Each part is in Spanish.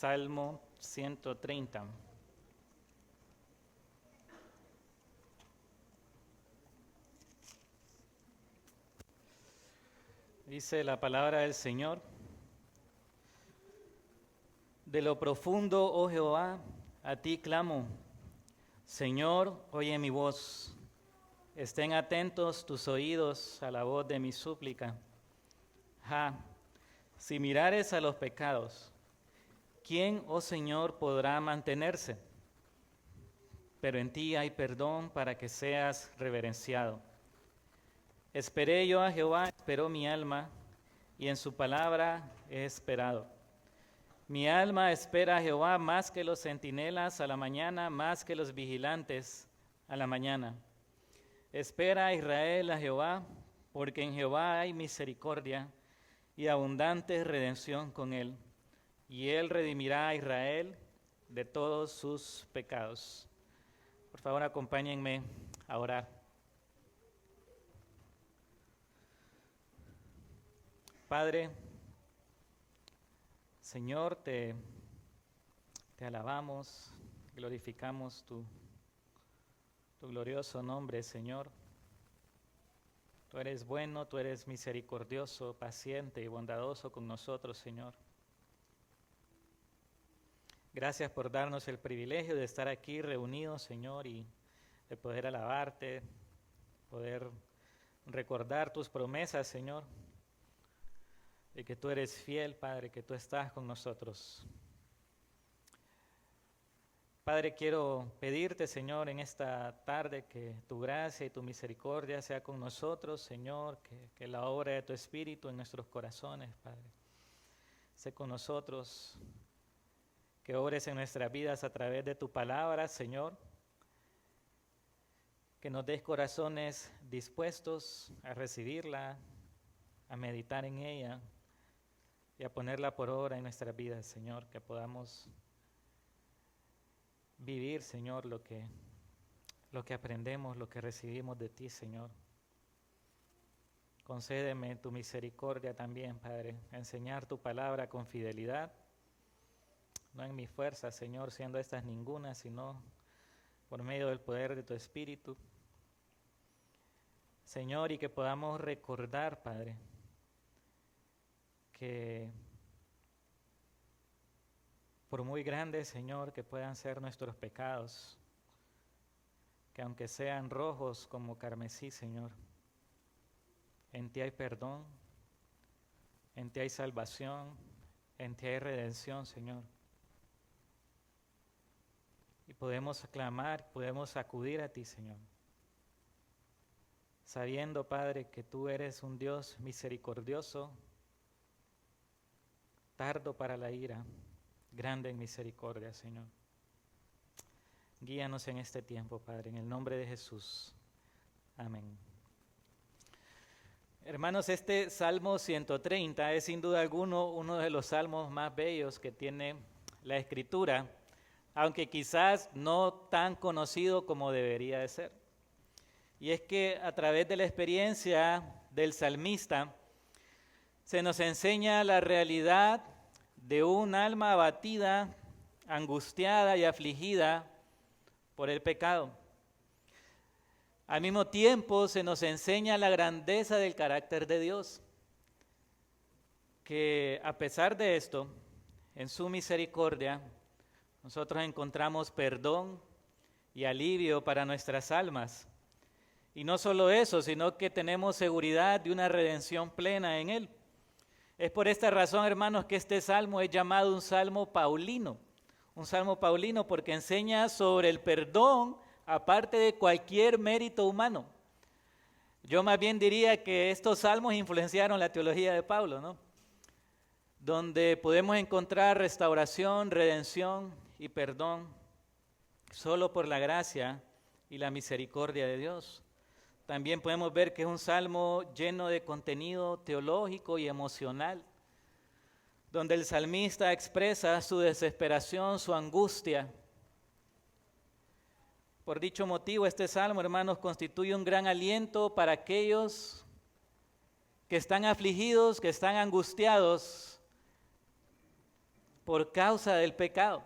Salmo 130. Dice la palabra del Señor: de lo profundo, oh Jehová, a ti clamo. Señor, oye mi voz. Estén atentos tus oídos a la voz de mi súplica. Si mirares a los pecados, ¿quién, oh Señor, podrá mantenerse? Pero en ti hay perdón para que seas reverenciado. Esperé yo a Jehová, esperó mi alma, y en su palabra he esperado. Mi alma espera a Jehová más que los centinelas a la mañana, más que los vigilantes a la mañana. Espera a Israel a Jehová, porque en Jehová hay misericordia y abundante redención con él, y él redimirá a Israel de todos sus pecados. Por favor, acompáñenme a orar. Padre, Señor, te alabamos, glorificamos tu glorioso nombre, Señor. Tú eres bueno, tú eres misericordioso, paciente y bondadoso con nosotros, Señor. Gracias por darnos el privilegio de estar aquí reunidos, Señor, y de poder alabarte, poder recordar tus promesas, Señor, de que tú eres fiel, Padre, que tú estás con nosotros. Padre, quiero pedirte, Señor, en esta tarde que tu gracia y tu misericordia sea con nosotros, Señor, que la obra de tu Espíritu en nuestros corazones, Padre, sea con nosotros, que obres en nuestras vidas a través de tu palabra, Señor, que nos des corazones dispuestos a recibirla, a meditar en ella y a ponerla por obra en nuestras vidas, Señor, que podamos vivir, Señor, lo que aprendemos, lo que recibimos de ti, Señor. Concédeme tu misericordia también, Padre, a enseñar tu palabra con fidelidad, no en mi fuerza, Señor, siendo estas ninguna, sino por medio del poder de tu Espíritu, Señor, y que podamos recordar, Padre, que por muy grandes, Señor, que puedan ser nuestros pecados, que aunque sean rojos como carmesí, Señor, en ti hay perdón, en ti hay salvación, en ti hay redención, Señor. Y podemos clamar, podemos acudir a ti, Señor, sabiendo, Padre, que tú eres un Dios misericordioso, tardo para la ira, grande en misericordia, Señor. Guíanos en este tiempo, Padre, en el nombre de Jesús. Amén. Hermanos, este Salmo 130 es sin duda alguno uno de los salmos más bellos que tiene la Escritura, aunque quizás no tan conocido como debería de ser. Y es que a través de la experiencia del salmista se nos enseña la realidad de un alma abatida, angustiada y afligida por el pecado. Al mismo tiempo se nos enseña la grandeza del carácter de Dios, que a pesar de esto, en su misericordia, nosotros encontramos perdón y alivio para nuestras almas. Y no solo eso, sino que tenemos seguridad de una redención plena en Él. Es por esta razón, hermanos, que este salmo es llamado un salmo paulino. Un salmo paulino porque enseña sobre el perdón aparte de cualquier mérito humano. Yo más bien diría que estos salmos influenciaron la teología de Pablo, ¿no? Donde podemos encontrar restauración, redención y perdón solo por la gracia y la misericordia de Dios. También podemos ver que es un salmo lleno de contenido teológico y emocional, donde el salmista expresa su desesperación, su angustia. Por dicho motivo, este salmo, hermanos, constituye un gran aliento para aquellos que están afligidos, que están angustiados por causa del pecado,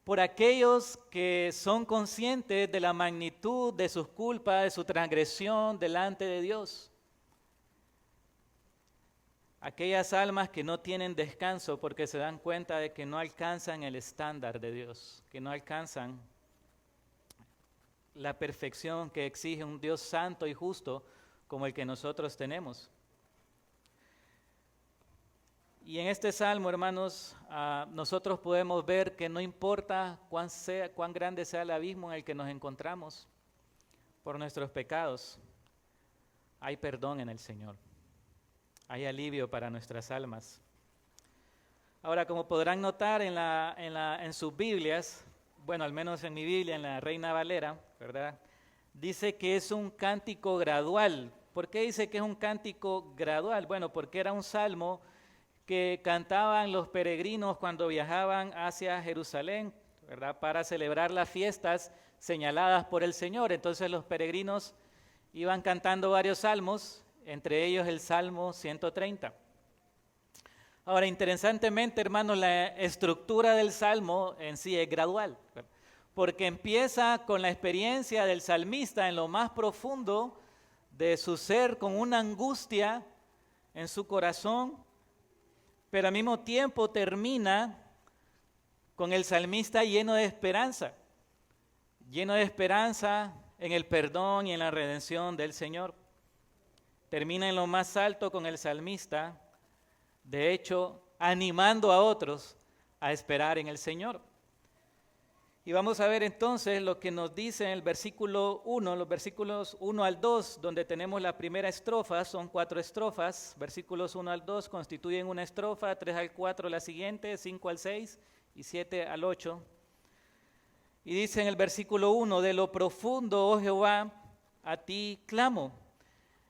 por aquellos que son conscientes de la magnitud de sus culpas, de su transgresión delante de Dios. Aquellas almas que no tienen descanso porque se dan cuenta de que no alcanzan el estándar de Dios, que no alcanzan la perfección que exige un Dios santo y justo como el que nosotros tenemos. Y en este salmo, hermanos, nosotros podemos ver que no importa cuán grande sea el abismo en el que nos encontramos por nuestros pecados, hay perdón en el Señor, hay alivio para nuestras almas. Ahora, como podrán notar en sus Biblias, bueno, al menos en mi Biblia, en la Reina Valera, ¿verdad? Dice que es un cántico gradual. ¿Por qué dice que es un cántico gradual? Bueno, porque era un salmo que cantaban los peregrinos cuando viajaban hacia Jerusalén, ¿verdad? Para celebrar las fiestas señaladas por el Señor. Entonces los peregrinos iban cantando varios salmos, entre ellos el Salmo 130. Ahora, interesantemente, hermanos, la estructura del salmo en sí es gradual, porque empieza con la experiencia del salmista en lo más profundo de su ser, con una angustia en su corazón, pero al mismo tiempo termina con el salmista lleno de esperanza en el perdón y en la redención del Señor. Termina en lo más alto con el salmista, de hecho, animando a otros a esperar en el Señor. Y vamos a ver entonces lo que nos dice en el versículo 1, los versículos 1 al 2, donde tenemos la primera estrofa, son 4 estrofas, versículos 1 al 2 constituyen una estrofa, 3 al 4 la siguiente, 5 al 6 y 7 al 8. Y dice en el versículo 1, de lo profundo, oh Jehová, a ti clamo.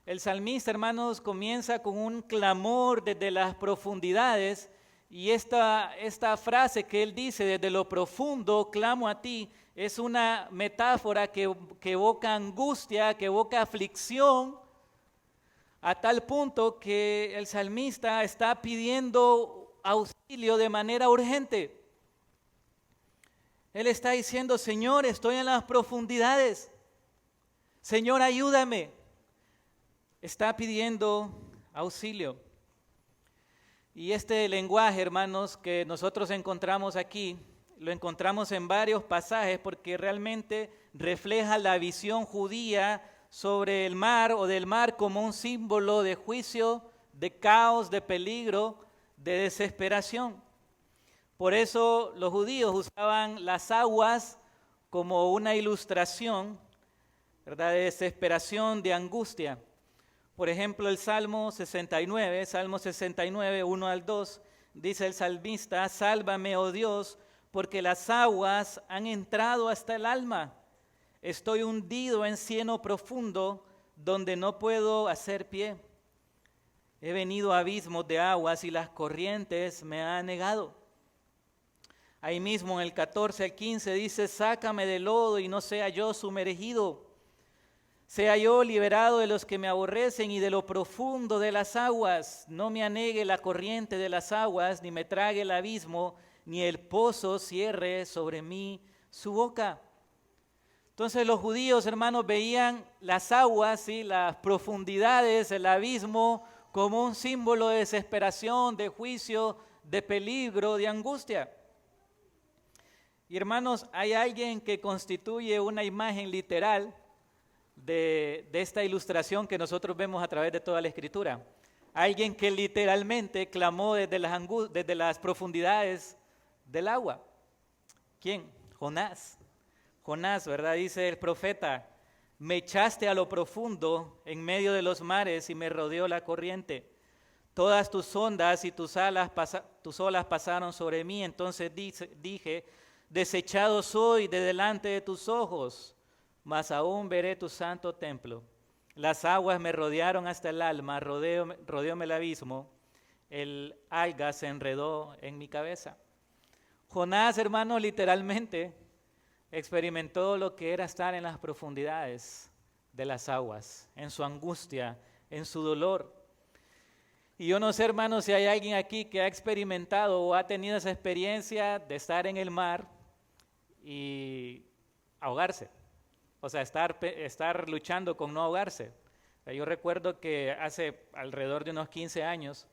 El salmista, hermanos, comienza con un clamor desde las profundidades. Y esta frase que él dice, desde lo profundo clamo a ti, es una metáfora que evoca angustia, que evoca aflicción, a tal punto que el salmista está pidiendo auxilio de manera urgente. Él está diciendo, Señor, estoy en las profundidades, Señor, ayúdame. Está pidiendo auxilio. Y este lenguaje, hermanos, que nosotros encontramos aquí, lo encontramos en varios pasajes porque realmente refleja la visión judía sobre el mar o del mar como un símbolo de juicio, de caos, de peligro, de desesperación. Por eso los judíos usaban las aguas como una ilustración, ¿verdad?, de desesperación, de angustia. Por ejemplo, el Salmo 69, 1 al 2, dice el salmista, sálvame, oh Dios, porque las aguas han entrado hasta el alma. Estoy hundido en cieno profundo, donde no puedo hacer pie. He venido a abismos de aguas y las corrientes me han negado. Ahí mismo en el 14 al 15 dice, sácame del lodo y no sea yo sumergido. Sea yo liberado de los que me aborrecen y de lo profundo de las aguas. No me anegue la corriente de las aguas, ni me trague el abismo, ni el pozo cierre sobre mí su boca. Entonces los judíos, hermanos, veían las aguas, ¿sí?, las profundidades, el abismo, como un símbolo de desesperación, de juicio, de peligro, de angustia. Y hermanos, hay alguien que constituye una imagen literal de esta ilustración que nosotros vemos a través de toda la Escritura. Alguien que literalmente clamó desde las profundidades del agua. ¿Quién? Jonás. Jonás, ¿verdad? Dice el profeta, me echaste a lo profundo en medio de los mares y me rodeó la corriente. Todas tus ondas y tus olas pasaron sobre mí. Entonces dije, desechado soy de delante de tus ojos, mas aún veré tu santo templo. Las aguas me rodearon hasta el alma, rodeóme el abismo, el alga se enredó en mi cabeza. Jonás, hermano, literalmente experimentó lo que era estar en las profundidades de las aguas, en su angustia, en su dolor. Y yo no sé, hermanos, si hay alguien aquí que ha experimentado o ha tenido esa experiencia de estar en el mar y ahogarse. O sea, estar luchando con no ahogarse. Yo recuerdo que hace alrededor de unos 15 años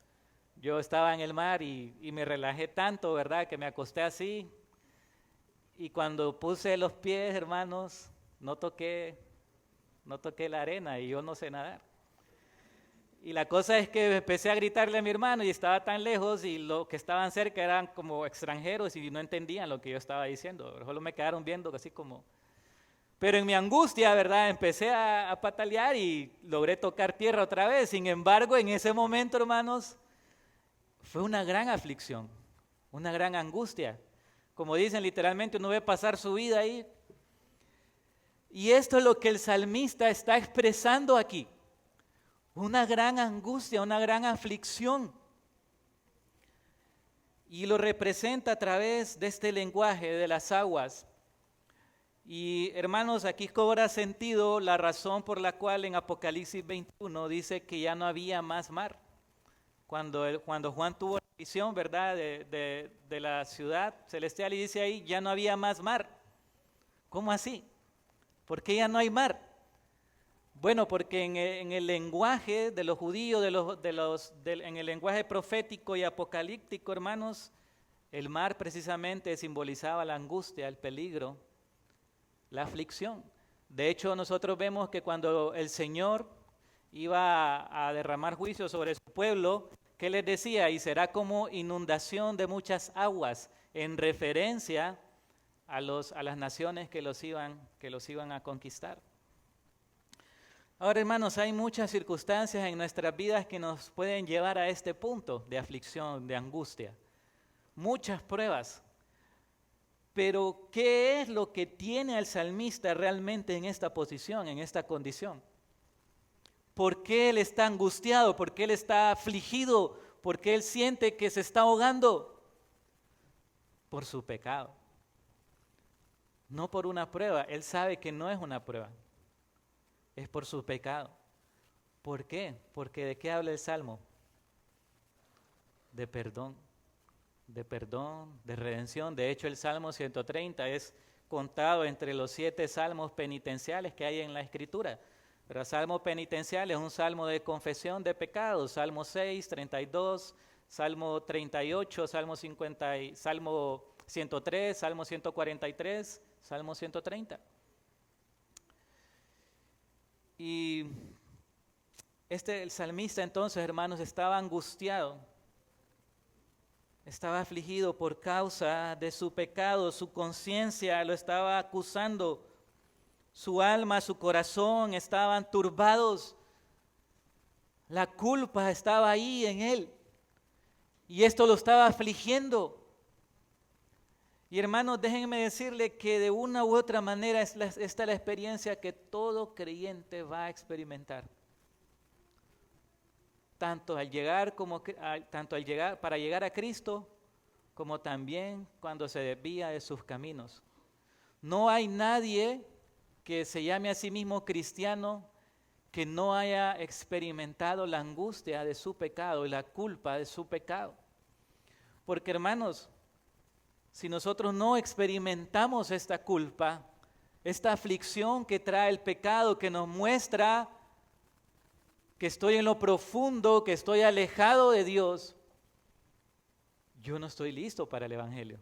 yo estaba en el mar y me relajé tanto, ¿verdad? Que me acosté así y cuando puse los pies, hermanos, no toqué la arena y yo no sé nadar. Y la cosa es que empecé a gritarle a mi hermano y estaba tan lejos y los que estaban cerca eran como extranjeros y no entendían lo que yo estaba diciendo. Solo me quedaron viendo así como... Pero en mi angustia, ¿verdad? Empecé a patalear y logré tocar tierra otra vez. Sin embargo, en ese momento, hermanos, fue una gran aflicción, una gran angustia. Como dicen literalmente, uno ve pasar su vida ahí. Y esto es lo que el salmista está expresando aquí. Una gran angustia, una gran aflicción. Y lo representa a través de este lenguaje de las aguas. Y hermanos, aquí cobra sentido la razón por la cual en Apocalipsis 21 dice que ya no había más mar. Cuando Juan tuvo la visión, ¿verdad?, de la ciudad celestial y dice ahí, ya no había más mar. ¿Cómo así? ¿Por qué ya no hay mar? Bueno, porque en el lenguaje de los judíos, en el lenguaje profético y apocalíptico, hermanos, el mar precisamente simbolizaba la angustia, el peligro, la aflicción. De hecho, nosotros vemos que cuando el Señor iba a derramar juicio sobre su pueblo, ¿qué les decía? Y será como inundación de muchas aguas, en referencia a las naciones que los iban a conquistar. Ahora, hermanos, hay muchas circunstancias en nuestras vidas que nos pueden llevar a este punto de aflicción, de angustia. Muchas pruebas. Pero, ¿qué es lo que tiene al salmista realmente en esta posición, en esta condición? ¿Por qué él está angustiado? ¿Por qué él está afligido? ¿Por qué él siente que se está ahogando? Por su pecado. No por una prueba. Él sabe que no es una prueba. Es por su pecado. ¿Por qué? Porque ¿de qué habla el Salmo? De perdón, de redención. De hecho, el Salmo 130 es contado entre los 7 salmos penitenciales que hay en la Escritura. Pero el salmo penitencial es un salmo de confesión de pecados. Salmo 6, 32, Salmo 38, Salmo 50, Salmo 103, Salmo 143, Salmo 130. Y el salmista entonces, hermanos, estaba angustiado, estaba afligido por causa de su pecado, su conciencia lo estaba acusando, su alma, su corazón estaban turbados, la culpa estaba ahí en él y esto lo estaba afligiendo. Y hermanos, déjenme decirle que de una u otra manera esta es la experiencia que todo creyente va a experimentar. Tanto para llegar a Cristo, como también cuando se desvía de sus caminos. No hay nadie que se llame a sí mismo cristiano que no haya experimentado la angustia de su pecado y la culpa de su pecado. Porque hermanos, si nosotros no experimentamos esta culpa, esta aflicción que trae el pecado, que nos muestra que estoy en lo profundo, que estoy alejado de Dios, yo no estoy listo para el Evangelio.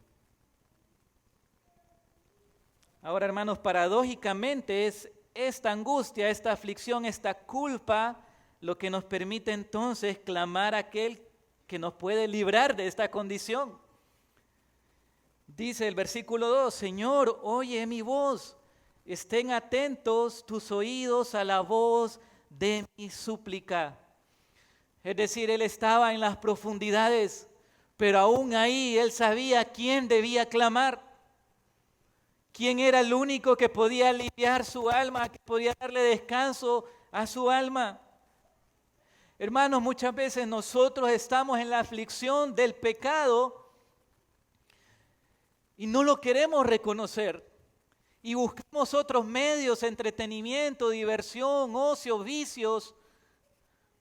Ahora, hermanos, paradójicamente es esta angustia, esta aflicción, esta culpa, lo que nos permite entonces clamar a aquel que nos puede librar de esta condición. Dice el versículo 2, Señor, oye mi voz, estén atentos tus oídos a la voz de mi súplica. Es decir, él estaba en las profundidades, pero aún ahí él sabía quién debía clamar, quién era el único que podía aliviar su alma, que podía darle descanso a su alma. Hermanos, muchas veces nosotros estamos en la aflicción del pecado y no lo queremos reconocer. Y buscamos otros medios, entretenimiento, diversión, ocio, vicios,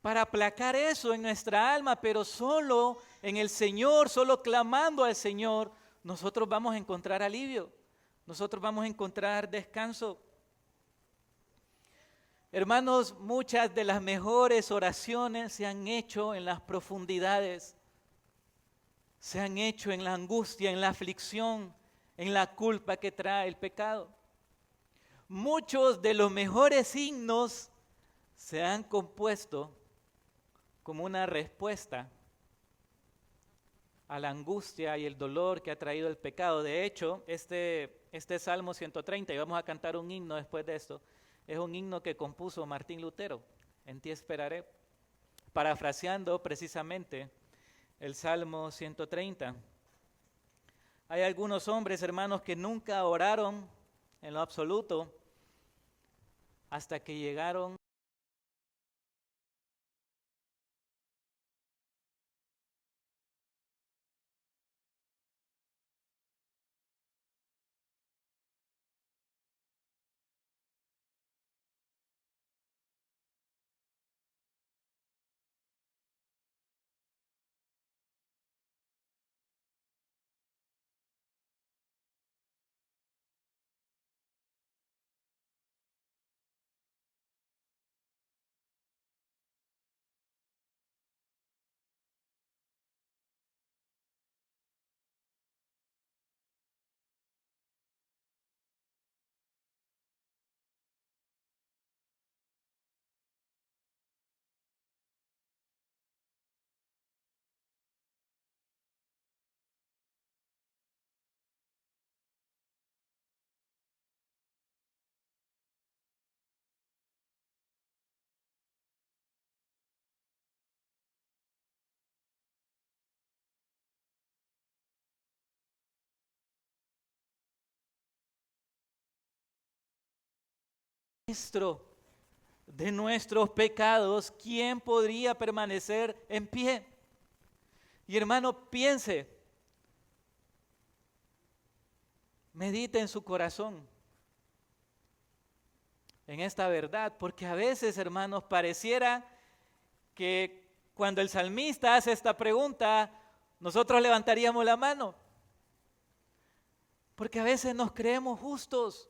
para aplacar eso en nuestra alma, pero solo en el Señor, solo clamando al Señor, nosotros vamos a encontrar alivio, nosotros vamos a encontrar descanso. Hermanos, muchas de las mejores oraciones se han hecho en las profundidades, se han hecho en la angustia, en la aflicción, en la culpa que trae el pecado. Muchos de los mejores himnos se han compuesto como una respuesta a la angustia y el dolor que ha traído el pecado. De hecho, este Salmo 130, y vamos a cantar un himno después de esto, es un himno que compuso Martín Lutero, En ti esperaré, parafraseando precisamente el Salmo 130. Hay algunos hombres, hermanos, que nunca oraron en lo absoluto hasta que llegaron de nuestros pecados, ¿quién podría permanecer en pie? Y hermano, piense, medite en su corazón en esta verdad, porque a veces, hermanos, pareciera que cuando el salmista hace esta pregunta, nosotros levantaríamos la mano, porque a veces nos creemos justos,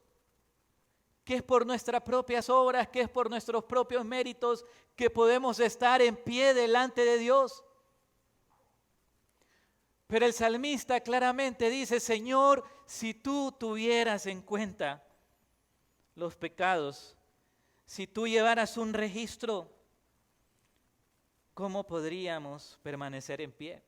que es por nuestras propias obras, que es por nuestros propios méritos, que podemos estar en pie delante de Dios. Pero el salmista claramente dice, Señor, si tú tuvieras en cuenta los pecados, si tú llevaras un registro, ¿cómo podríamos permanecer en pie?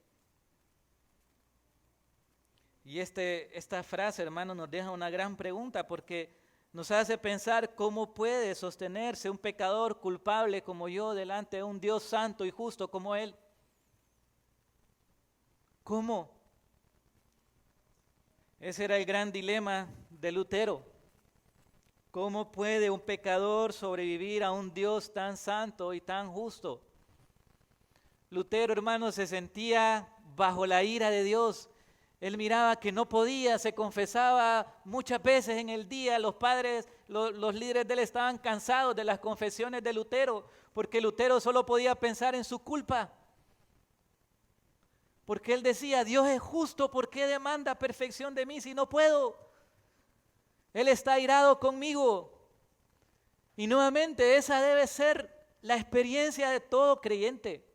Y esta frase, hermano, nos deja una gran pregunta, porque nos hace pensar cómo puede sostenerse un pecador culpable como yo delante de un Dios santo y justo como Él. ¿Cómo? Ese era el gran dilema de Lutero. ¿Cómo puede un pecador sobrevivir a un Dios tan santo y tan justo? Lutero, hermano, se sentía bajo la ira de Dios. Él miraba que no podía, se confesaba muchas veces en el día. Los padres, los líderes de él estaban cansados de las confesiones de Lutero, porque Lutero solo podía pensar en su culpa. Porque él decía, Dios es justo, ¿por qué demanda perfección de mí si no puedo? Él está airado conmigo. Y nuevamente esa debe ser la experiencia de todo creyente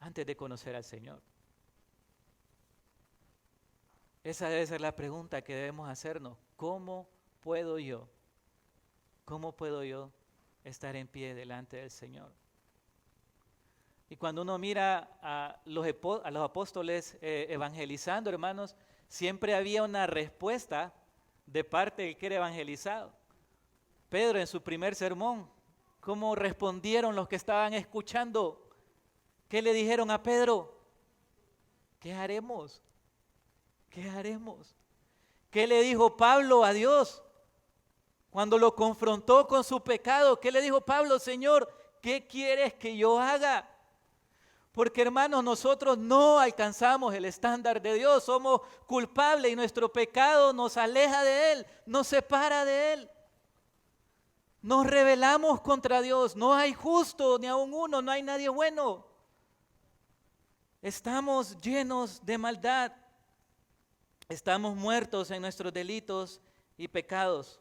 antes de conocer al Señor. Esa debe ser la pregunta que debemos hacernos. ¿Cómo puedo yo estar en pie delante del Señor? Y cuando uno mira a los apóstoles evangelizando, hermanos, siempre había una respuesta de parte del que era evangelizado. Pedro en su primer sermón, ¿cómo respondieron los que estaban escuchando? ¿Qué le dijeron a Pedro? ¿Qué haremos? ¿Qué haremos? ¿Qué le dijo Pablo a Dios cuando lo confrontó con su pecado? ¿Qué le dijo Pablo? Señor, ¿qué quieres que yo haga? Porque, hermanos, nosotros no alcanzamos el estándar de Dios, somos culpables y nuestro pecado nos aleja de Él, nos separa de Él. Nos rebelamos contra Dios. No hay justo ni aun uno, no hay nadie bueno. Estamos llenos de maldad. Estamos muertos en nuestros delitos y pecados.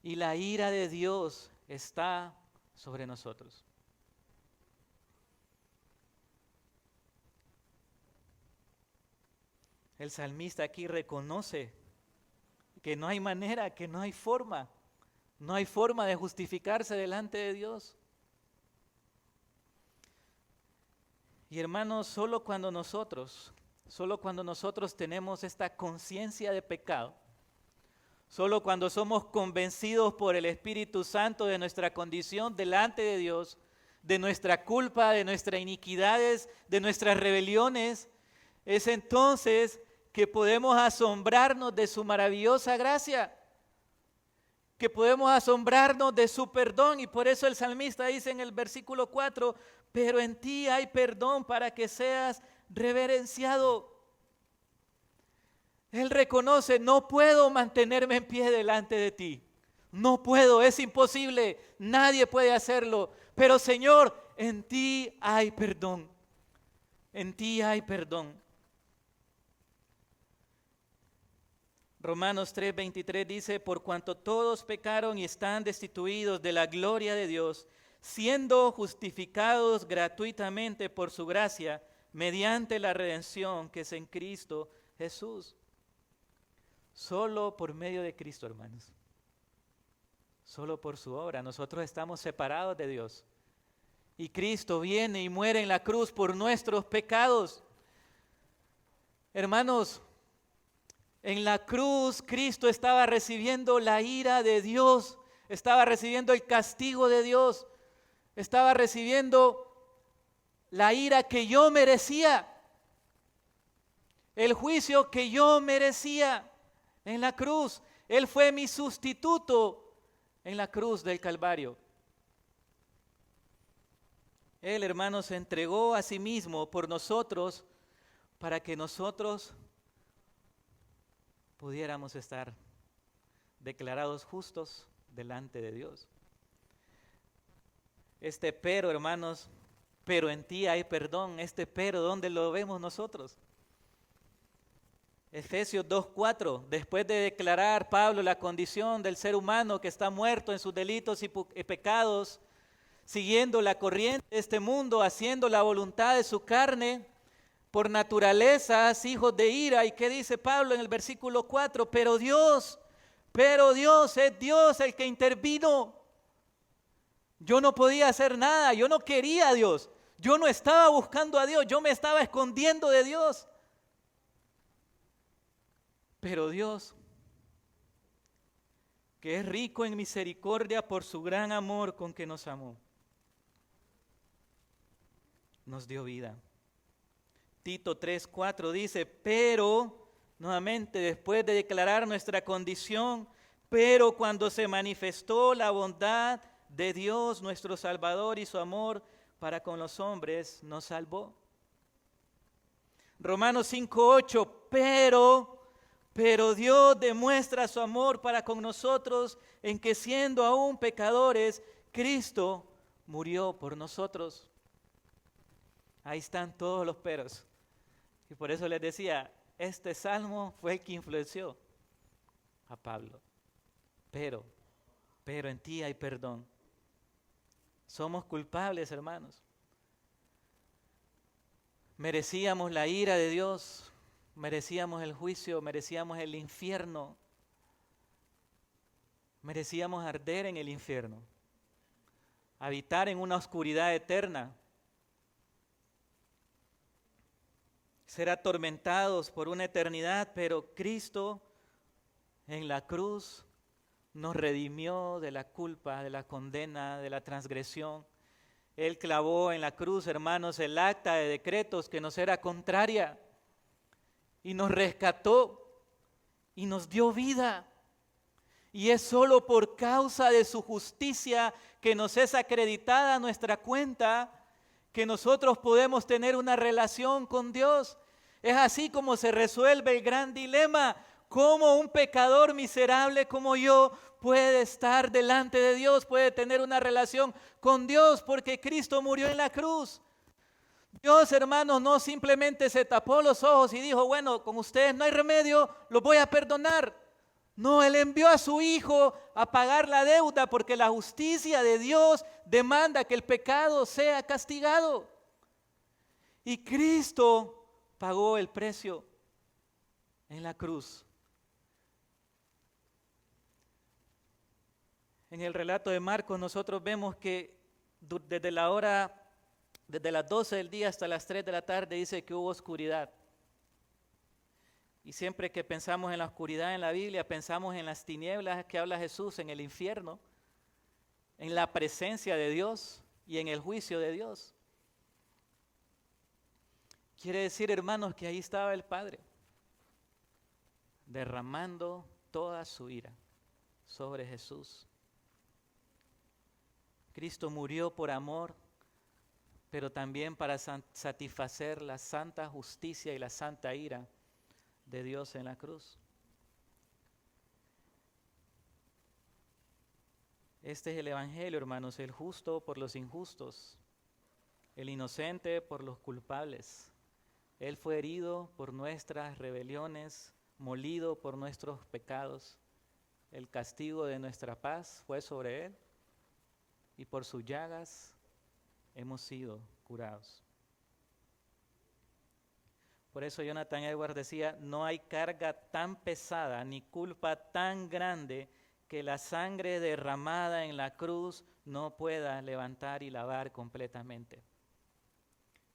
Y la ira de Dios está sobre nosotros. El salmista aquí reconoce que no hay manera, que no hay forma de justificarse delante de Dios. Y hermanos, solo cuando nosotros tenemos esta conciencia de pecado, solo cuando somos convencidos por el Espíritu Santo de nuestra condición delante de Dios, de nuestra culpa, de nuestras iniquidades, de nuestras rebeliones, es entonces que podemos asombrarnos de su maravillosa gracia, que podemos asombrarnos de su perdón. Y por eso el salmista dice en el versículo 4, pero en ti hay perdón para que seas reverenciado. Él reconoce, no puedo mantenerme en pie delante de ti. No puedo, es imposible, nadie puede hacerlo. Pero Señor, en ti hay perdón. En ti hay perdón. Romanos 3:23 dice, por cuanto todos pecaron y están destituidos de la gloria de Dios, siendo justificados gratuitamente por su gracia, mediante la redención que es en Cristo Jesús. Solo por medio de Cristo, hermanos. Solo por su obra. Nosotros estamos separados de Dios. Y Cristo viene y muere en la cruz por nuestros pecados. Hermanos, en la cruz Cristo estaba recibiendo la ira de Dios, estaba recibiendo el castigo de Dios, estaba recibiendo la ira que yo merecía, el juicio que yo merecía en la cruz. Él fue mi sustituto en la cruz del Calvario. Él, hermanos, se entregó a sí mismo por nosotros para que nosotros pudiéramos estar declarados justos delante de Dios. Este pero, hermanos, pero en ti hay perdón. Este pero, ¿dónde lo vemos nosotros? Efesios 2:4, después de declarar Pablo la condición del ser humano que está muerto en sus delitos y pecados, siguiendo la corriente de este mundo, haciendo la voluntad de su carne, por naturaleza, hijos de ira. ¿Y qué dice Pablo en el versículo 4? Pero Dios es Dios el que intervino. Yo no podía hacer nada, yo no quería a Dios, yo no estaba buscando a Dios, yo me estaba escondiendo de Dios. Pero Dios, que es rico en misericordia por su gran amor con que nos amó, nos dio vida. Tito 3:4 dice, pero, nuevamente después de declarar nuestra condición, pero cuando se manifestó la bondad de Dios nuestro Salvador y su amor para con los hombres, nos salvó. Romanos 5:8, pero Dios demuestra su amor para con nosotros en que siendo aún pecadores, Cristo murió por nosotros. Ahí están todos los peros. Y por eso les decía, este salmo fue el que influenció a Pablo. Pero en ti hay perdón. Somos culpables, hermanos. Merecíamos la ira de Dios, merecíamos el juicio, merecíamos el infierno, merecíamos arder en el infierno, habitar en una oscuridad eterna, ser atormentados por una eternidad, pero Cristo en la cruz nos redimió de la culpa, de la condena, de la transgresión. Él clavó en la cruz, hermanos, el acta de decretos que nos era contraria y nos rescató y nos dio vida. Y es solo por causa de su justicia que nos es acreditada nuestra cuenta que nosotros podemos tener una relación con Dios. Es así como se resuelve el gran dilema. ¿Cómo un pecador miserable como yo puede estar delante de Dios, puede tener una relación con Dios? Porque Cristo murió en la cruz. Dios, hermanos, no simplemente se tapó los ojos y dijo, bueno, con ustedes no hay remedio, los voy a perdonar. No, Él envió a su Hijo a pagar la deuda porque la justicia de Dios demanda que el pecado sea castigado. Y Cristo pagó el precio en la cruz. En el relato de Marcos nosotros vemos que desde las 12 del día hasta las 3 de la tarde dice que hubo oscuridad. Y siempre que pensamos en la oscuridad en la Biblia, pensamos en las tinieblas que habla Jesús, en el infierno, en la presencia de Dios y en el juicio de Dios. Quiere decir, hermanos, que ahí estaba el Padre, derramando toda su ira sobre Jesús. Cristo murió por amor, pero también para satisfacer la santa justicia y la santa ira de Dios en la cruz. Este es el Evangelio, hermanos, el justo por los injustos, el inocente por los culpables. Él fue herido por nuestras rebeliones, molido por nuestros pecados. El castigo de nuestra paz fue sobre Él y por sus llagas hemos sido curados. Por eso Jonathan Edwards decía, no hay carga tan pesada ni culpa tan grande que la sangre derramada en la cruz no pueda levantar y lavar completamente.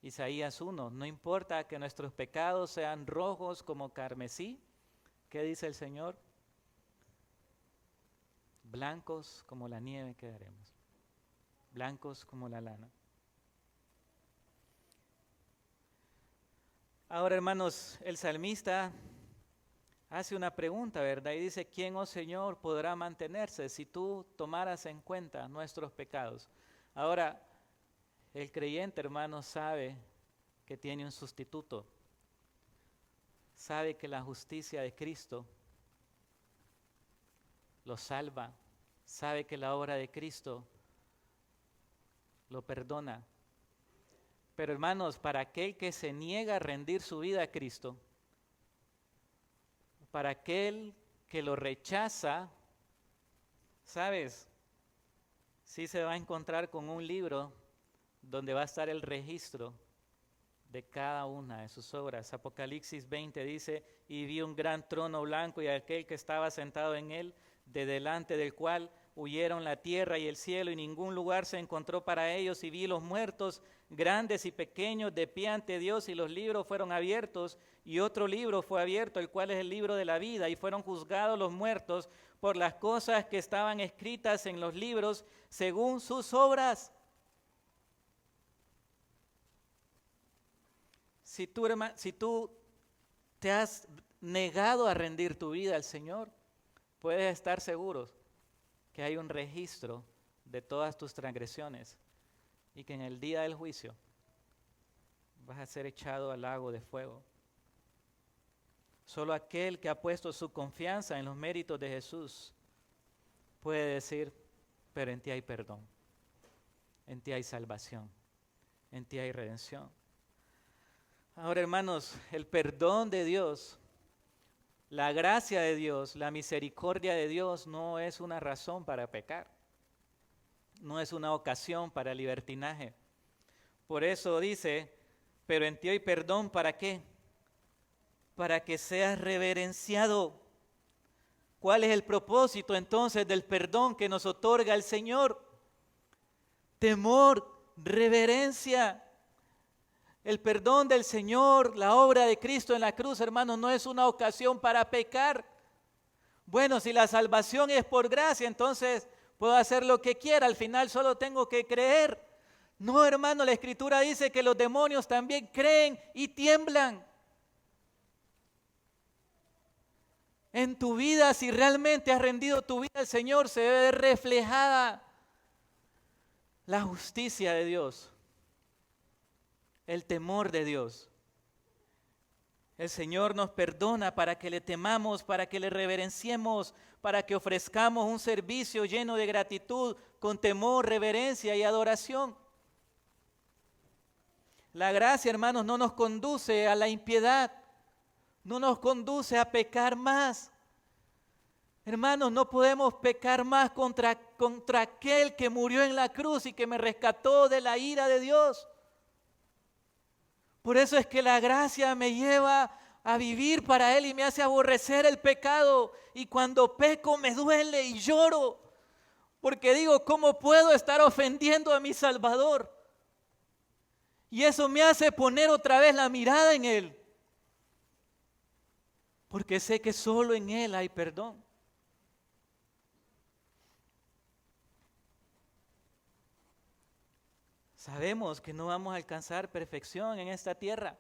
Isaías 1, no importa que nuestros pecados sean rojos como carmesí, ¿qué dice el Señor? Blancos como la nieve quedaremos, blancos como la lana. Ahora, hermanos, el salmista hace una pregunta, ¿verdad? Y dice, ¿quién, oh Señor, podrá mantenerse si tú tomaras en cuenta nuestros pecados? Ahora, el creyente, hermano, sabe que tiene un sustituto. Sabe que la justicia de Cristo lo salva. Sabe que la obra de Cristo lo perdona. Pero, hermanos, para aquel que se niega a rendir su vida a Cristo, para aquel que lo rechaza, ¿sabes? Sí se va a encontrar con un libro donde va a estar el registro de cada una de sus obras. Apocalipsis 20 dice, y vi un gran trono blanco y aquel que estaba sentado en él, de delante del cual huyeron la tierra y el cielo, y ningún lugar se encontró para ellos, y vi los muertos, grandes y pequeños, de pie ante Dios, y los libros fueron abiertos, y otro libro fue abierto, el cual es el libro de la vida, y fueron juzgados los muertos por las cosas que estaban escritas en los libros, según sus obras. Si tú te has negado a rendir tu vida al Señor, puedes estar seguros que hay un registro de todas tus transgresiones y que en el día del juicio vas a ser echado al lago de fuego. Solo aquel que ha puesto su confianza en los méritos de Jesús puede decir, pero en ti hay perdón, en ti hay salvación, en ti hay redención. Ahora, hermanos, el perdón de Dios, la gracia de Dios, la misericordia de Dios no es una razón para pecar, no es una ocasión para libertinaje. Por eso dice, pero en ti hay perdón, ¿para qué? Para que seas reverenciado. ¿Cuál es el propósito entonces del perdón que nos otorga el Señor? Temor, reverencia. El perdón del Señor, la obra de Cristo en la cruz, hermanos, no es una ocasión para pecar. Bueno, si la salvación es por gracia, entonces puedo hacer lo que quiera, al final solo tengo que creer. No, hermano, la Escritura dice que los demonios también creen y tiemblan. En tu vida, si realmente has rendido tu vida al Señor, se ve reflejada la justicia de Dios, el temor de Dios. El Señor nos perdona para que le temamos, para que le reverenciemos, para que ofrezcamos un servicio lleno de gratitud, con temor, reverencia y adoración. La gracia, hermanos, no nos conduce a la impiedad, no nos conduce a pecar más. Hermanos, no podemos pecar más contra aquel que murió en la cruz y que me rescató de la ira de Dios. Por eso es que la gracia me lleva a vivir para Él y me hace aborrecer el pecado. Y cuando peco me duele y lloro, porque digo, ¿cómo puedo estar ofendiendo a mi Salvador? Y eso me hace poner otra vez la mirada en Él, porque sé que solo en Él hay perdón. Sabemos que no vamos a alcanzar perfección en esta tierra,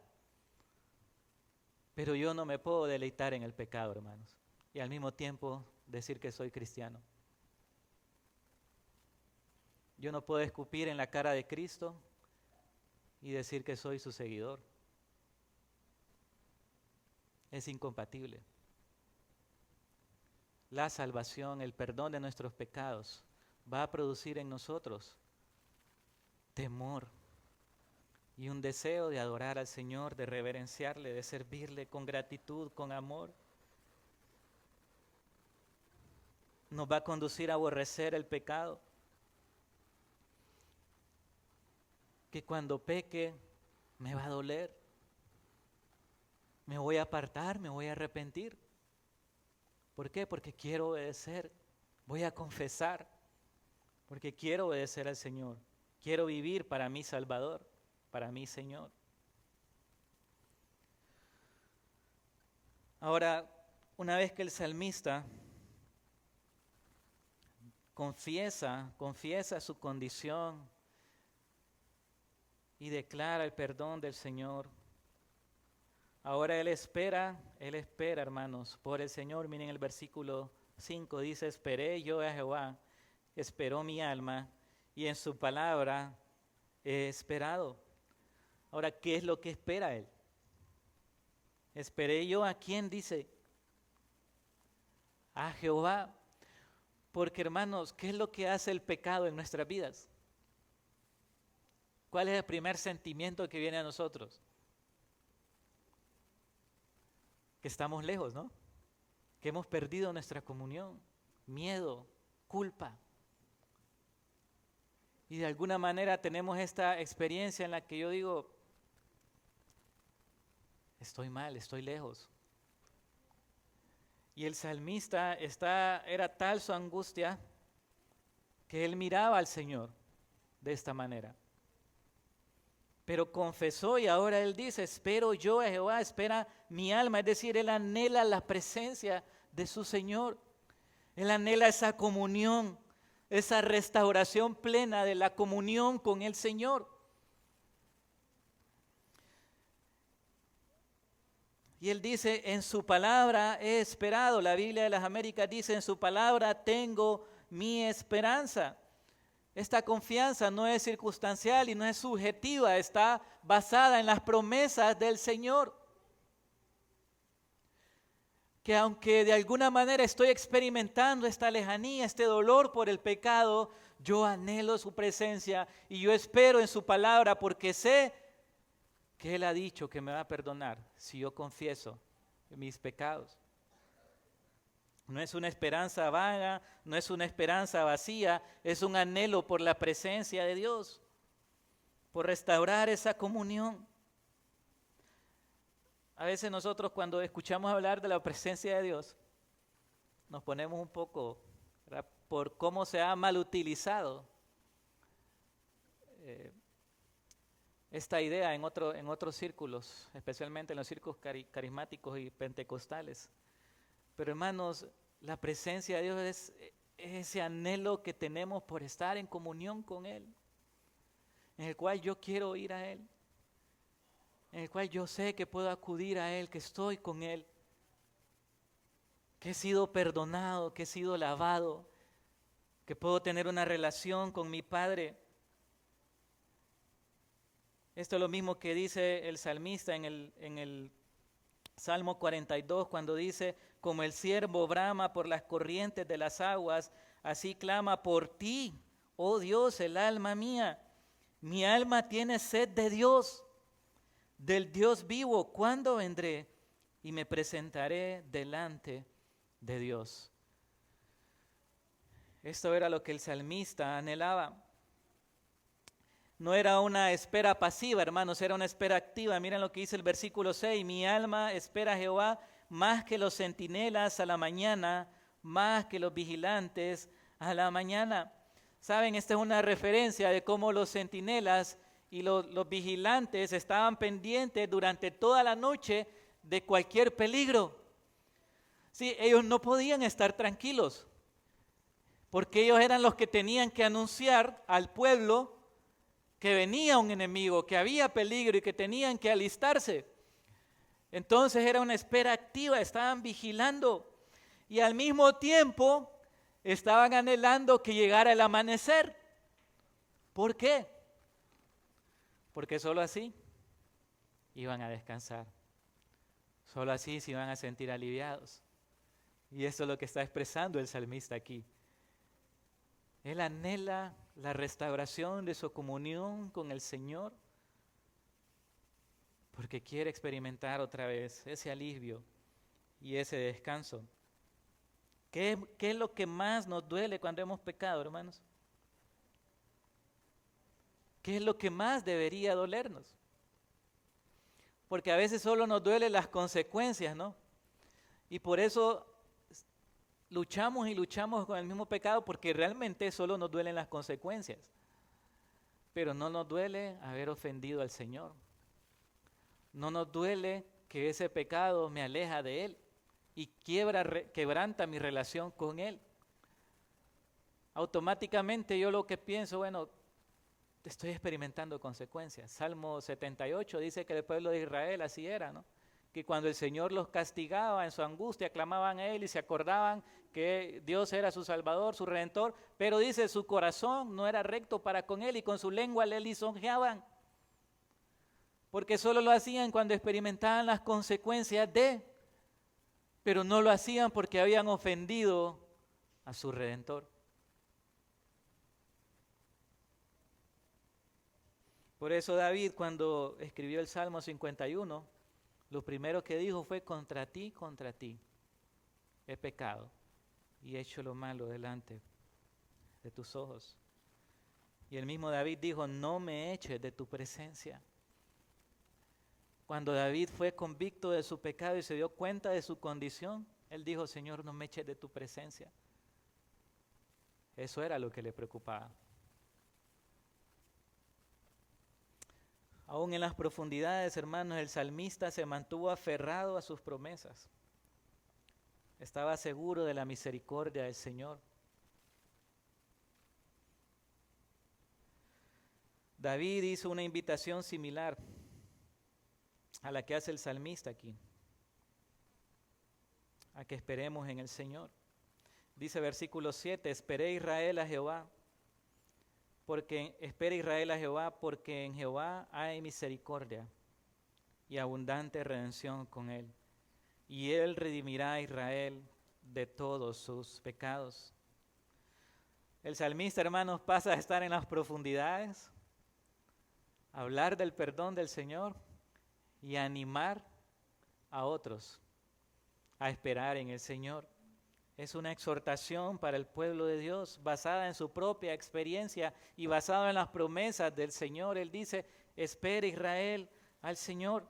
pero yo no me puedo deleitar en el pecado, hermanos, y al mismo tiempo decir que soy cristiano. Yo no puedo escupir en la cara de Cristo y decir que soy su seguidor. Es incompatible. La salvación, el perdón de nuestros pecados, va a producir en nosotros temor y un deseo de adorar al Señor, de reverenciarle, de servirle con gratitud, con amor. Nos va a conducir a aborrecer el pecado. Que cuando peque me va a doler. Me voy a apartar, me voy a arrepentir. ¿Por qué? Porque quiero obedecer. Voy a confesar, porque quiero obedecer al Señor. Quiero vivir para mi Salvador, para mi Señor. Ahora, una vez que el salmista confiesa su condición y declara el perdón del Señor, ahora él espera, hermanos, por el Señor. Miren el versículo 5, dice, esperé yo a Jehová, esperó mi alma, y en su palabra he esperado. Ahora, ¿qué es lo que espera él? Esperé yo a quién, dice, a Jehová. Porque, hermanos, ¿qué es lo que hace el pecado en nuestras vidas? ¿Cuál es el primer sentimiento que viene a nosotros? Que estamos lejos, ¿no? Que hemos perdido nuestra comunión, miedo, culpa. Y de alguna manera tenemos esta experiencia en la que yo digo, estoy mal, estoy lejos. Y el salmista era tal su angustia que él miraba al Señor de esta manera. Pero confesó y ahora él dice, espero yo a Jehová, espera mi alma. Es decir, él anhela la presencia de su Señor. Él anhela esa comunión, esa restauración plena de la comunión con el Señor. Y él dice, en su palabra he esperado. La Biblia de las Américas dice, en su palabra tengo mi esperanza. Esta confianza no es circunstancial y no es subjetiva, está basada en las promesas del Señor. Que aunque de alguna manera estoy experimentando esta lejanía, este dolor por el pecado, yo anhelo su presencia y yo espero en su palabra porque sé que Él ha dicho que me va a perdonar si yo confieso mis pecados. No es una esperanza vaga, no es una esperanza vacía, es un anhelo por la presencia de Dios, por restaurar esa comunión. A veces nosotros cuando escuchamos hablar de la presencia de Dios, nos ponemos un poco, ¿verdad?, por cómo se ha mal utilizado esta idea en otros círculos, especialmente en los círculos carismáticos y pentecostales. Pero hermanos, la presencia de Dios es ese anhelo que tenemos por estar en comunión con Él, en el cual yo quiero ir a Él, en el cual yo sé que puedo acudir a Él, que estoy con Él, que he sido perdonado, que he sido lavado, que puedo tener una relación con mi Padre. Esto es lo mismo que dice el salmista en el Salmo 42, cuando dice, como el ciervo brama por las corrientes de las aguas, así clama por ti, oh Dios, el alma mía. Mi alma tiene sed de Dios, del Dios vivo. ¿Cuándo vendré? Y me presentaré delante de Dios. Esto era lo que el salmista anhelaba. No era una espera pasiva, hermanos, era una espera activa. Miren lo que dice el versículo 6. Mi alma espera a Jehová más que los centinelas a la mañana, más que los vigilantes a la mañana. Saben, esta es una referencia de cómo los centinelas y los vigilantes estaban pendientes durante toda la noche de cualquier peligro. Sí, ellos no podían estar tranquilos, porque ellos eran los que tenían que anunciar al pueblo que venía un enemigo, que había peligro y que tenían que alistarse. Entonces era una espera activa, estaban vigilando y al mismo tiempo estaban anhelando que llegara el amanecer. ¿Por qué? Porque solo así iban a descansar, solo así se iban a sentir aliviados. Y eso es lo que está expresando el salmista aquí. Él anhela la restauración de su comunión con el Señor porque quiere experimentar otra vez ese alivio y ese descanso. ¿Qué es lo que más nos duele cuando hemos pecado, hermanos? ¿Qué es lo que más debería dolernos? Porque a veces solo nos duelen las consecuencias, ¿no? Y por eso luchamos y luchamos con el mismo pecado porque realmente solo nos duelen las consecuencias. Pero no nos duele haber ofendido al Señor. No nos duele que ese pecado me aleja de Él y quebranta mi relación con Él. Automáticamente yo lo que pienso, bueno, estoy experimentando consecuencias. Salmo 78 dice que el pueblo de Israel así era, ¿no? Que cuando el Señor los castigaba en su angustia, clamaban a Él y se acordaban que Dios era su Salvador, su Redentor, pero dice, su corazón no era recto para con Él y con su lengua le lisonjeaban, porque solo lo hacían cuando experimentaban las consecuencias pero no lo hacían porque habían ofendido a su Redentor. Por eso David, cuando escribió el Salmo 51, lo primero que dijo fue, contra ti he pecado y he hecho lo malo delante de tus ojos. Y el mismo David dijo, no me eches de tu presencia. Cuando David fue convicto de su pecado y se dio cuenta de su condición, él dijo, Señor, no me eches de tu presencia. Eso era lo que le preocupaba. Aún en las profundidades, hermanos, el salmista se mantuvo aferrado a sus promesas. Estaba seguro de la misericordia del Señor. David hizo una invitación similar a la que hace el salmista aquí, a que esperemos en el Señor. Dice versículo 7, espera Israel a Jehová, porque en Jehová hay misericordia y abundante redención con él, y él redimirá a Israel de todos sus pecados. El salmista, hermanos, pasa a estar en las profundidades, a hablar del perdón del Señor y a animar a otros a esperar en el Señor. Es una exhortación para el pueblo de Dios basada en su propia experiencia y basada en las promesas del Señor. Él dice, espera Israel al Señor,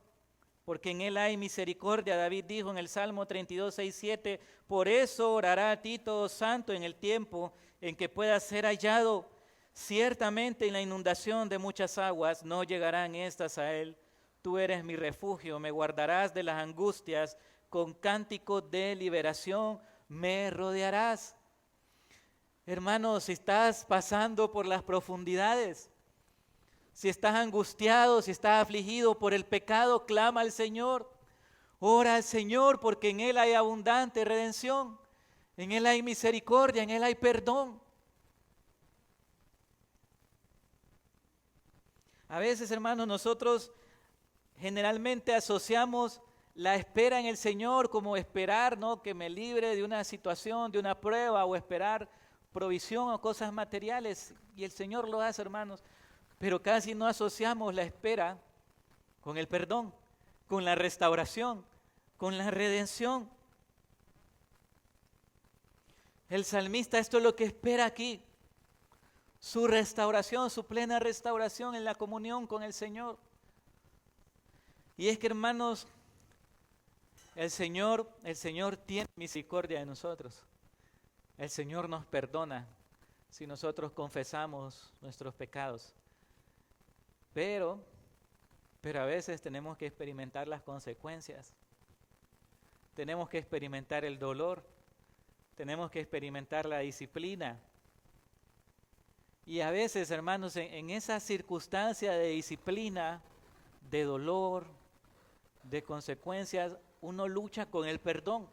porque en Él hay misericordia. David dijo en el Salmo 32, 6, 7, por eso orará a ti todo santo en el tiempo en que pueda ser hallado. Ciertamente en la inundación de muchas aguas no llegarán estas a Él. Tú eres mi refugio, me guardarás de las angustias, con cánticos de liberación me rodearás. Hermanos, si estás pasando por las profundidades, si estás angustiado, si estás afligido por el pecado, clama al Señor, ora al Señor, porque en Él hay abundante redención, en Él hay misericordia, en Él hay perdón. A veces, hermanos, nosotros generalmente asociamos la espera en el Señor como esperar, ¿no?, que me libre de una situación, de una prueba, o esperar provisión o cosas materiales. Y el Señor lo hace, hermanos. Pero casi no asociamos la espera con el perdón, con la restauración, con la redención. El salmista esto es lo que espera aquí. Su restauración, su plena restauración en la comunión con el Señor. Y es que, hermanos, el Señor tiene misericordia de nosotros. El Señor nos perdona si nosotros confesamos nuestros pecados. Pero a veces tenemos que experimentar las consecuencias. Tenemos que experimentar el dolor. Tenemos que experimentar la disciplina. Y a veces, hermanos, en esa circunstancia de disciplina, de dolor, de consecuencias, uno lucha con el perdón.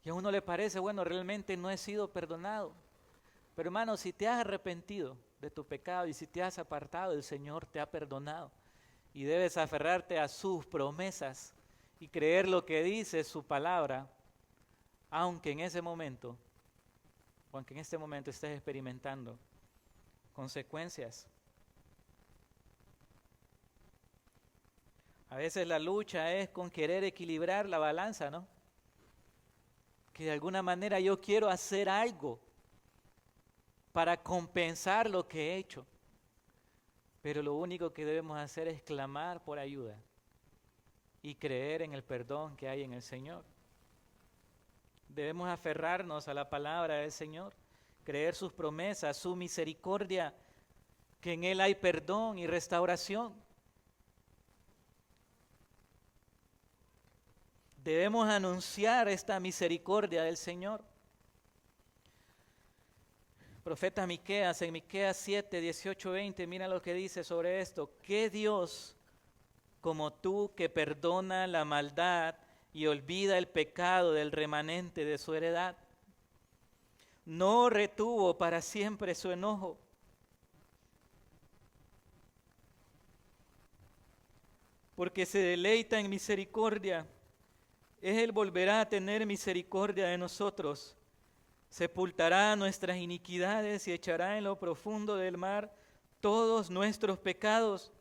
Y a uno le parece, bueno, realmente no he sido perdonado. Pero hermano, si te has arrepentido de tu pecado y si te has apartado, el Señor te ha perdonado. Y debes aferrarte a sus promesas y creer lo que dice su palabra, aunque en ese momento, o aunque en este momento estés experimentando consecuencias. A veces la lucha es con querer equilibrar la balanza, ¿no? Que de alguna manera yo quiero hacer algo para compensar lo que he hecho. Pero lo único que debemos hacer es clamar por ayuda y creer en el perdón que hay en el Señor. Debemos aferrarnos a la palabra del Señor, creer sus promesas, su misericordia, que en Él hay perdón y restauración. Debemos anunciar esta misericordia del Señor. Profeta Miqueas, en Miqueas 7, 18, 20, mira lo que dice sobre esto. ¿Qué Dios como tú que perdona la maldad y olvida el pecado del remanente de su heredad? No retuvo para siempre su enojo. Porque se deleita en misericordia. Él volverá a tener misericordia de nosotros. Sepultará nuestras iniquidades y echará en lo profundo del mar todos nuestros pecados.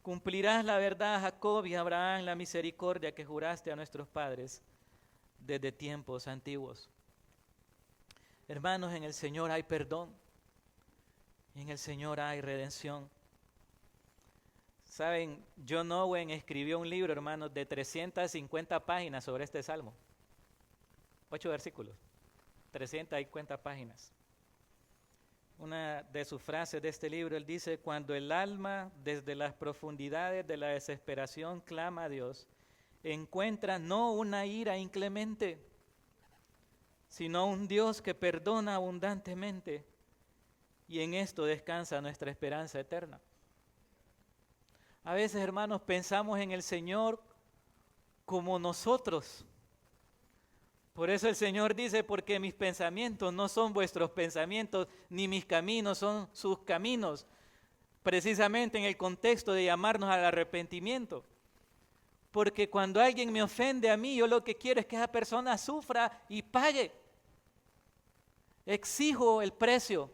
Cumplirás la verdad a Jacob y a Abraham la misericordia que juraste a nuestros padres desde tiempos antiguos. Hermanos, en el Señor hay perdón. En el Señor hay redención. Saben, John Owen escribió un libro, hermanos, de 350 páginas sobre este salmo. 8 versículos, 350 páginas. Una de sus frases de este libro, él dice: cuando el alma desde las profundidades de la desesperación clama a Dios, encuentra no una ira inclemente, sino un Dios que perdona abundantemente, y en esto descansa nuestra esperanza eterna. A veces, hermanos, pensamos en el Señor como nosotros. Por eso el Señor dice: porque mis pensamientos no son vuestros pensamientos, ni mis caminos son sus caminos. Precisamente en el contexto de llamarnos al arrepentimiento. Porque cuando alguien me ofende a mí, yo lo que quiero es que esa persona sufra y pague. Exijo el precio.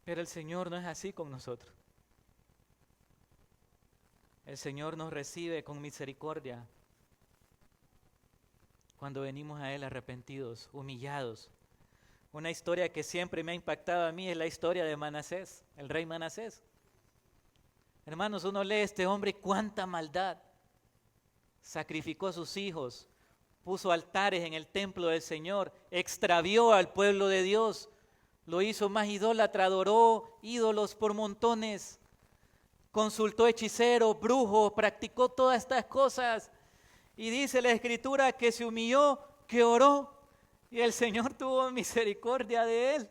Pero el Señor no es así con nosotros. El Señor nos recibe con misericordia cuando venimos a Él arrepentidos, humillados. Una historia que siempre me ha impactado a mí es la historia de Manasés, el rey Manasés. Hermanos, uno lee este hombre, cuánta maldad. Sacrificó a sus hijos, puso altares en el templo del Señor, extravió al pueblo de Dios, lo hizo más idólatra, adoró ídolos por montones, consultó hechiceros, brujos, practicó todas estas cosas. Y dice la Escritura que se humilló, que oró, y el Señor tuvo misericordia de él.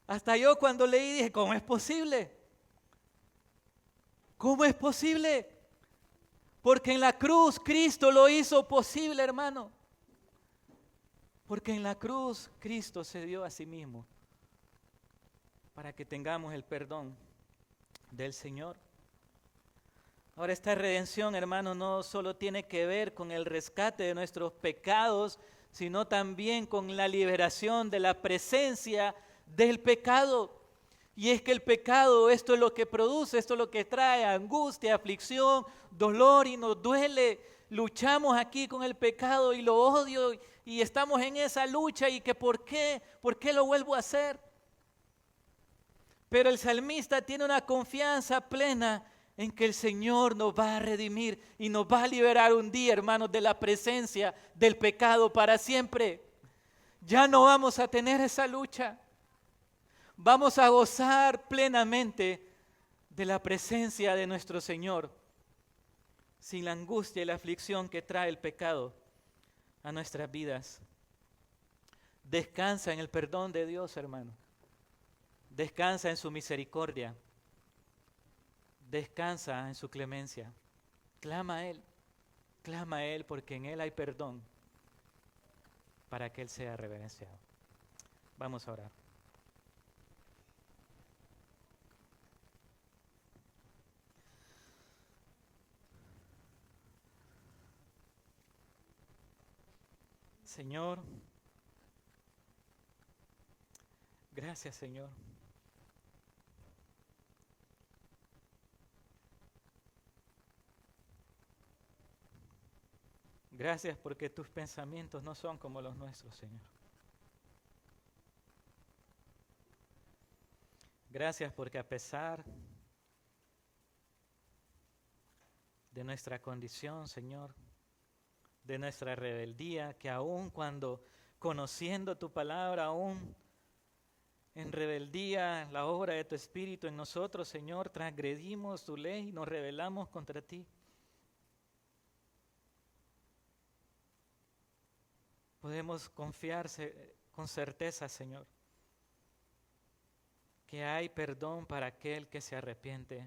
Hasta yo cuando leí dije: ¿cómo es posible? ¿Cómo es posible? Porque en la cruz Cristo lo hizo posible, hermano. Porque en la cruz Cristo se dio a sí mismo para que tengamos el perdón del Señor. Ahora, esta redención, hermano, no solo tiene que ver con el rescate de nuestros pecados, sino también con la liberación de la presencia del pecado. Y es que el pecado, esto es lo que produce, esto es lo que trae angustia, aflicción, dolor y nos duele. Luchamos aquí con el pecado y lo odio y estamos en esa lucha y que ¿por qué? ¿Por qué lo vuelvo a hacer? Pero el salmista tiene una confianza plena en que el Señor nos va a redimir y nos va a liberar un día, hermanos, de la presencia del pecado para siempre. Ya no vamos a tener esa lucha. Vamos a gozar plenamente de la presencia de nuestro Señor, sin la angustia y la aflicción que trae el pecado a nuestras vidas. Descansa en el perdón de Dios, hermano. Descansa en su misericordia. Descansa en su clemencia. Clama a Él porque en Él hay perdón para que Él sea reverenciado. Vamos a orar. Señor, gracias, Señor. Gracias porque tus pensamientos no son como los nuestros, Señor. Gracias porque a pesar de nuestra condición, Señor, de nuestra rebeldía, que aun cuando conociendo tu palabra, aún en rebeldía, la obra de tu Espíritu en nosotros, Señor, transgredimos tu ley y nos rebelamos contra ti. Podemos confiarse con certeza, Señor, que hay perdón para aquel que se arrepiente,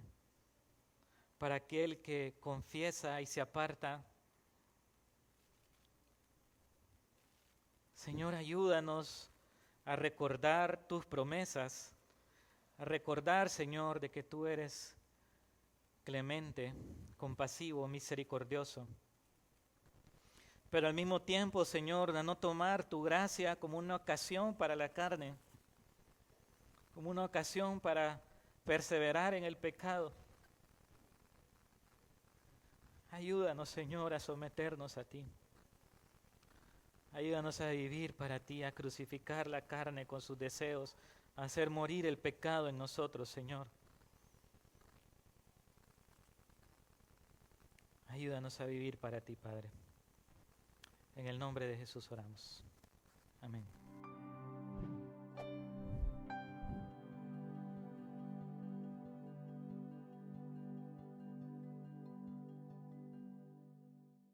para aquel que confiesa y se aparta. Señor, ayúdanos a recordar tus promesas, a recordar, Señor, de que tú eres clemente, compasivo, misericordioso. Pero al mismo tiempo, Señor, a no tomar tu gracia como una ocasión para la carne, como una ocasión para perseverar en el pecado. Ayúdanos, Señor, a someternos a ti. Ayúdanos a vivir para ti, a crucificar la carne con sus deseos, a hacer morir el pecado en nosotros, Señor. Ayúdanos a vivir para ti, Padre. En el nombre de Jesús oramos. Amén.